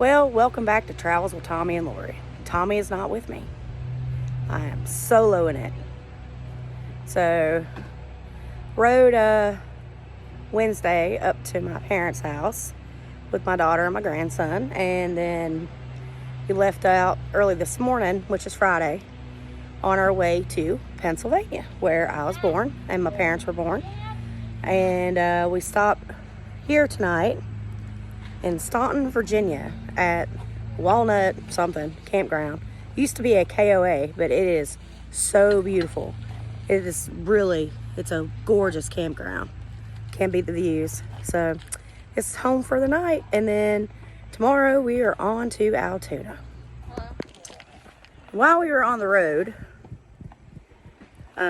Well, welcome back to Travels with Tommy and Lori. Tommy is not with me. I am soloing it. So, rode Wednesday up to my parents' house with my daughter and my grandson, and then we left out early this morning, which is Friday, on our way to Pennsylvania, where I was born and my parents were born. And we stopped here tonight in Staunton, Virginia at Walnut something campground. Used to be a KOA, but it is so beautiful. It's a gorgeous campground. Can't beat the views. So it's home for the night, and then tomorrow we are on to Altoona. While we were on the road, we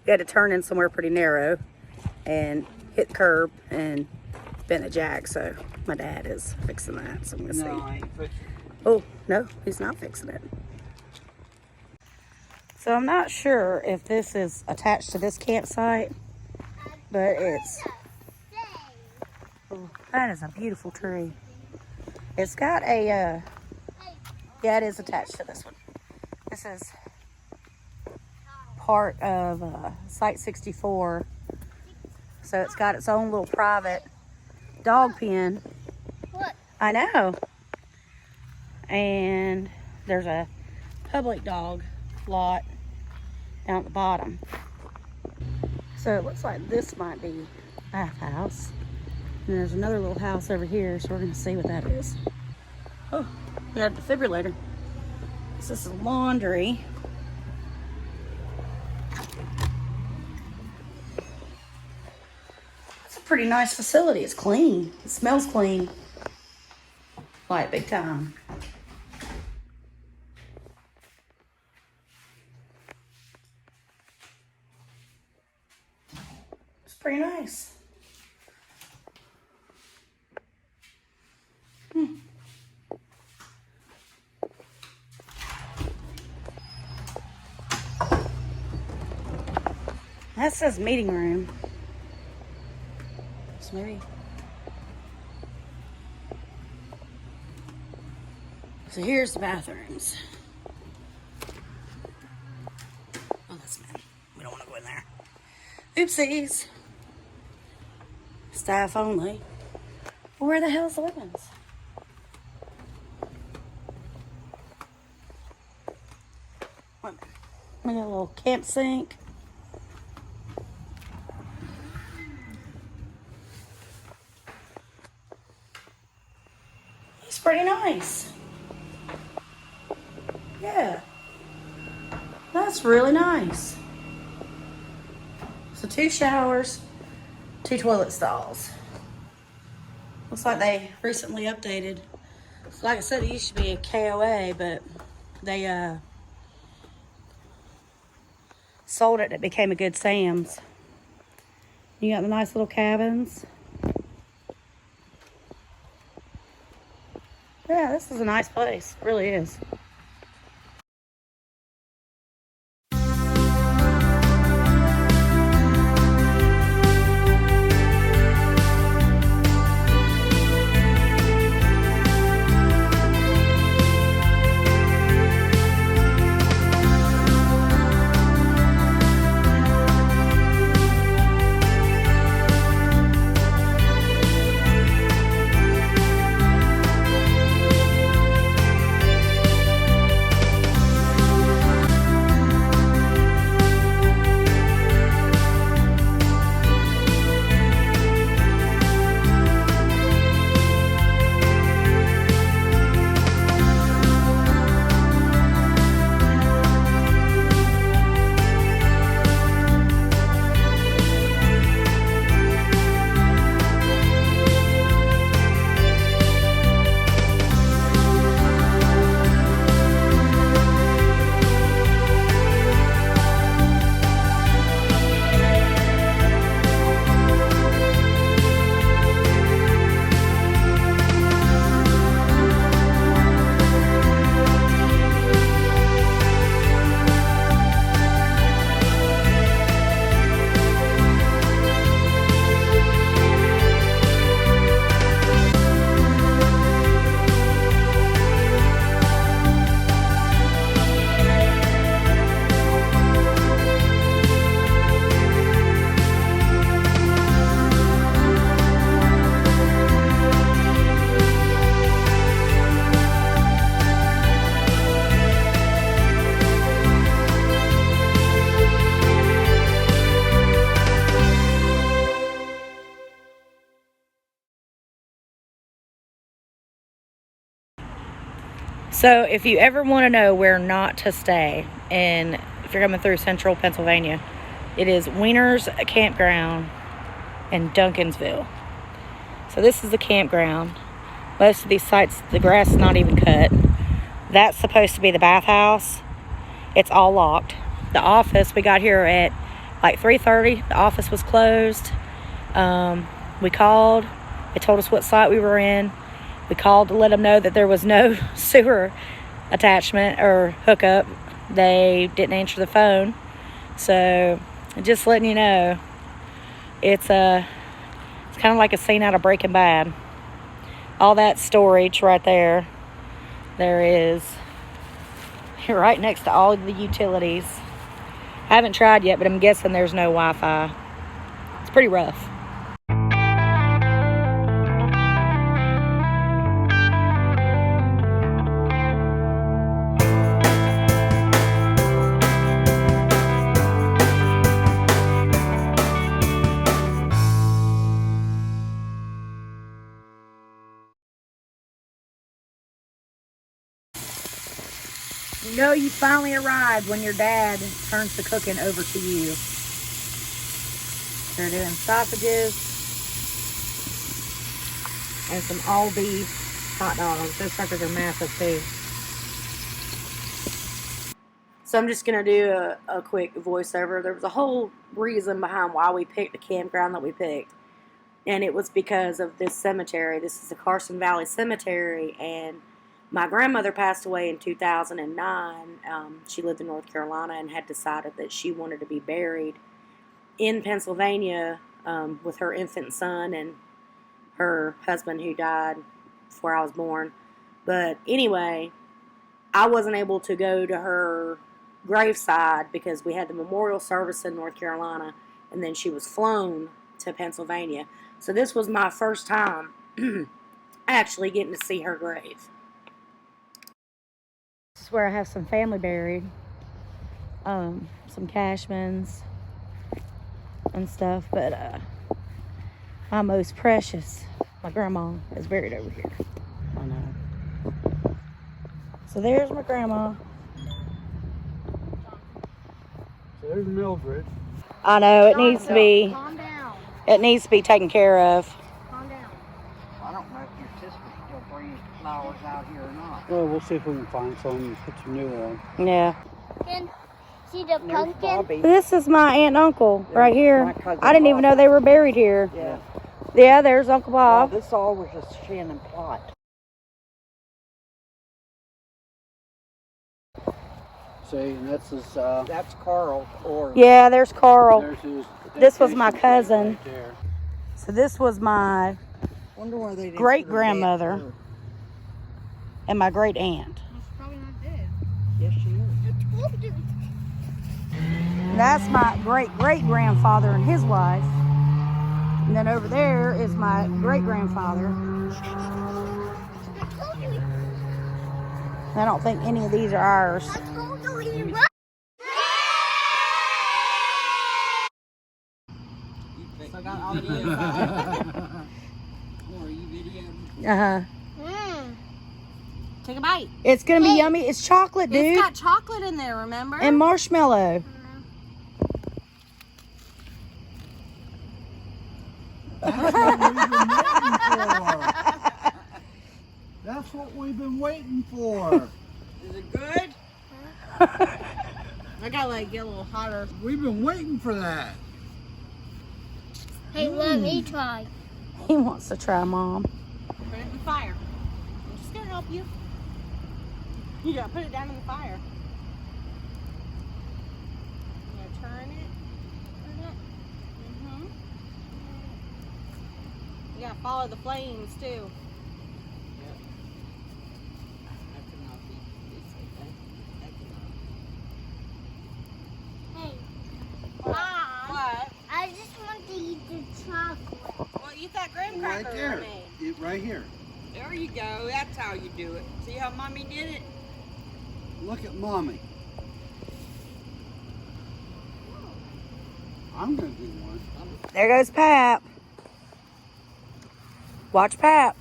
had to turn in somewhere pretty narrow and hit the curb and bent a jack, so my dad is fixing that, so I'm gonna see. I ain't fixing it. Oh, no, he's not fixing it. So I'm not sure if this is attached to this campsite, but it's, oh, that is a beautiful tree. It's got a, yeah, it is attached to this one. This is part of Site 64, so it's got its own little private dog pen. What? I know. And there's a public dog lot down at the bottom. So it looks like this might be a bathhouse. And there's another little house over here, so we're gonna see what that is. Oh, we got a defibrillator. This is laundry. Pretty nice facility. It's clean. It smells clean. Like big time. It's pretty nice. That says meeting room. Maybe. So here's the bathrooms. Oh, that's men. We don't want to go in there. Oopsies. Staff only. Well, where the hell's the women's? Women. We got a little camp sink. It's pretty nice. Yeah. That's really nice. So 2 showers, 2 toilet stalls. Looks like they recently updated. So like I said, it used to be a KOA, but they sold it and it became a Good Sam's. You got the nice little cabins. Yeah, this is a nice place. It really is. So if you ever want to know where not to stay, and if you're coming through central Pennsylvania, it is Weimer's Campground in Duncansville. So this is the campground. Most of these sites, the grass is not even cut. That's supposed to be the bathhouse. It's all locked. The office, we got here at like 3:30. The office was closed. We called. They told us what site we were in. We called to let them know that there was no sewer attachment or hookup. They didn't answer the phone. So just letting you know, it's kind of like a scene out of Breaking Bad. All that storage right there. There is. You're right next to all of the utilities. I haven't tried yet, but I'm guessing there's no Wi-Fi. It's pretty rough. You know you finally arrived when your dad turns the cooking over to you. They're doing sausages and some all beef hot dogs. Those suckers are massive too. So I'm just going to do a quick voiceover. There was a whole reason behind why we picked the campground that we picked. And it was because of this cemetery. This is the Carson Valley Cemetery, and my grandmother passed away in 2009. She lived in North Carolina and had decided that she wanted to be buried in Pennsylvania with her infant son and her husband who died before I was born. But anyway, I wasn't able to go to her graveside because we had the memorial service in North Carolina, and then she was flown to Pennsylvania. So this was my first time actually getting to see her grave. This is where I have some family buried. Some Cashmans and stuff. But my most precious, my grandma, is buried over here. I know. So there's my grandma. So there's Mildred. I know, it needs to be. Calm down. It needs to be taken care of. Calm down. I don't know if your sister still brings flowers out here or not. Well, we'll see if we can find some and put some new on. Yeah. And see the pumpkin? This is my aunt and uncle right here. My cousin I didn't even know they were buried here. Yeah. Yeah, there's Uncle Well, Bob. this all was a Shannon plot. See, and that's his, That's Carl or Yeah, there's Carl. there's his This was my dedication cousin. right there. So this was my wonder why they didn't great put her dead grandmother first. and my great aunt. She's probably not dead. Yes, she is. And that's my great great grandfather and his wife. And then over there is my great grandfather. I don't think any of these are ours. I got all the inside. Or you videoing? Take a bite. It's gonna be yummy. It's chocolate, dude, It's got chocolate in there, remember? and marshmallow. That's what we've been waiting for. Is it good? I gotta like get a little hotter. We've been waiting for that. Hey, let me try. He wants to try, Mom. Put it in the fire. I'm just gonna help you. You gotta put it down in the fire. I'm gonna turn it. Mm-hmm. You gotta follow the flames too. Hey, What? I just want to eat the chocolate. Well, eat that graham cracker Right there. with me. Right here. There you go. That's how you do it. See how Mommy did it? Look at Mommy. I'm gonna do one. There goes Pap. Watch Pap.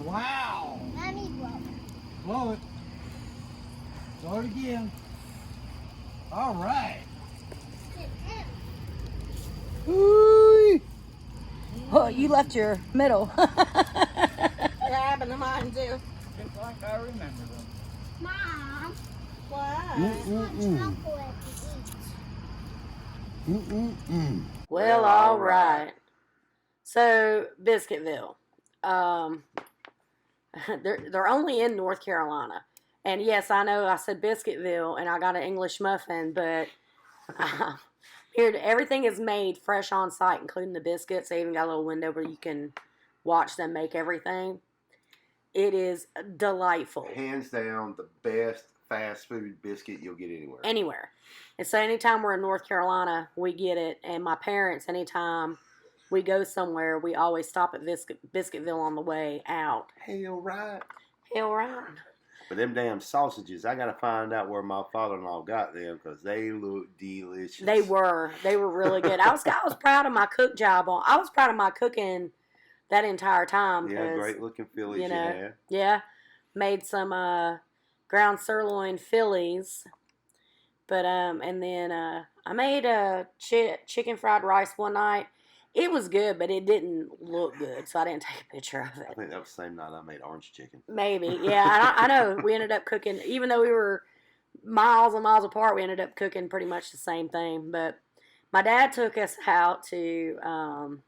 wow. Let me blow. Blow it. Start again. All right. Ooh. Oh, you left your middle. It happened to mine too. Just like I remember them. Mom, What? I want chocolate to eat. Well, all right. So, Biscuitville. They're only in North Carolina. And yes, I know I said Biscuitville and I got an English muffin, but here everything is made fresh on site, including the biscuits. They even got a little window where you can watch them make everything. It is delightful. Hands down, the best fast food biscuit you'll get anywhere. Anywhere. And so anytime we're in North Carolina, we get it. And my parents, anytime we go somewhere, we always stop at Biscuitville on the way out. Hell right. Hell right. But them damn sausages, I got to find out where my father-in-law got them because they look delicious. They were really good. I was proud of my cook job. I was proud of my cooking that entire time. Yeah, great looking Phillies you you know, had. Yeah. Made some ground sirloin Phillies. But, and then I made a chicken fried rice one night. It was good, but it didn't look good, so I didn't take a picture of it. I think that was the same night I made orange chicken. Maybe, yeah. I know. We ended up cooking, even though we were miles and miles apart, we ended up cooking pretty much the same thing. But my dad took us out to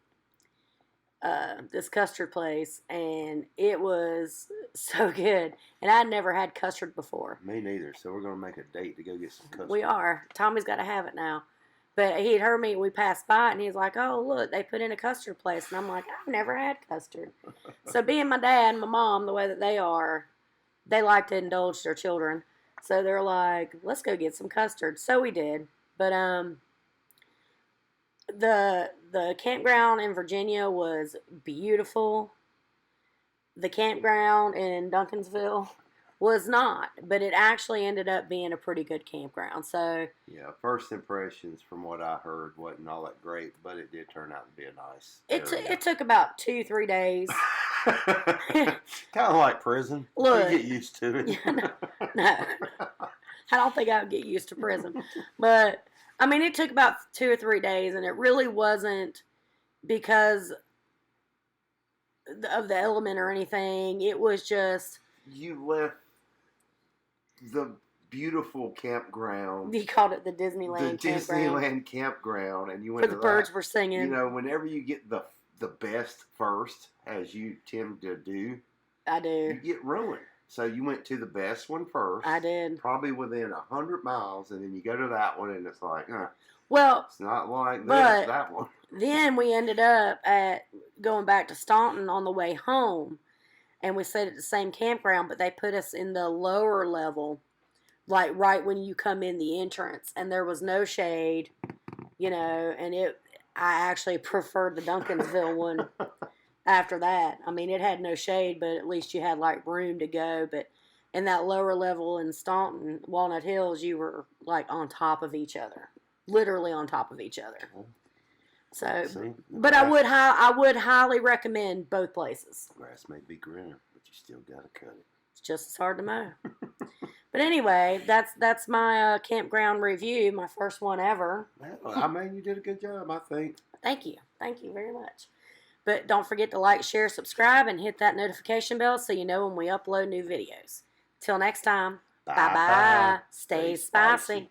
this custard place, and it was so good. And I'd never had custard before. Me neither, so we're going to make a date to go get some custard. We are. Tommy's got to have it now. But he had heard me, we passed by, and he's like, oh, look, they put in a custard place. And I'm like, I've never had custard. So being my dad and my mom, the way that they are, they like to indulge their children. So they're like, let's go get some custard. So we did. But the campground in Virginia was beautiful. The campground in Duncansville was not, but it actually ended up being a pretty good campground. So yeah, first impressions from what I heard wasn't all that great, but it did turn out to be a nice area. It took about 2-3 days. Kind of like prison. Look, you get used to it. No, I don't think I would get used to prison. But I mean, it took about 2 or 3 days, and it really wasn't because of the element or anything. It was just you left the beautiful campground. He called it the Disneyland campground, and you went where to the birds were singing. You know, whenever you get the best first, as you tend to do, I do. You get ruined. So you went to the best one first. I did. Probably within 100 miles, and then you go to that one, and it's like, well, it's not like that one. Then we ended up at going back to Staunton on the way home, and we stayed at the same campground, but they put us in the lower level, like right when you come in the entrance, and there was no shade, you know, and I actually preferred the Duncansville one after that. I mean, it had no shade, but at least you had like room to go. But in that lower level in Staunton, Walnut Hills, you were like on top of each other, literally on top of each other. So, but I would highly recommend both places. Grass may be greener, but you still gotta cut it. It's just as hard to mow. But anyway, that's my campground review, my first one ever. Well, I mean, you did a good job, I think. Thank you very much. But don't forget to like, share, subscribe, and hit that notification bell so you know when we upload new videos. Till next time, bye-bye. Stay spicy.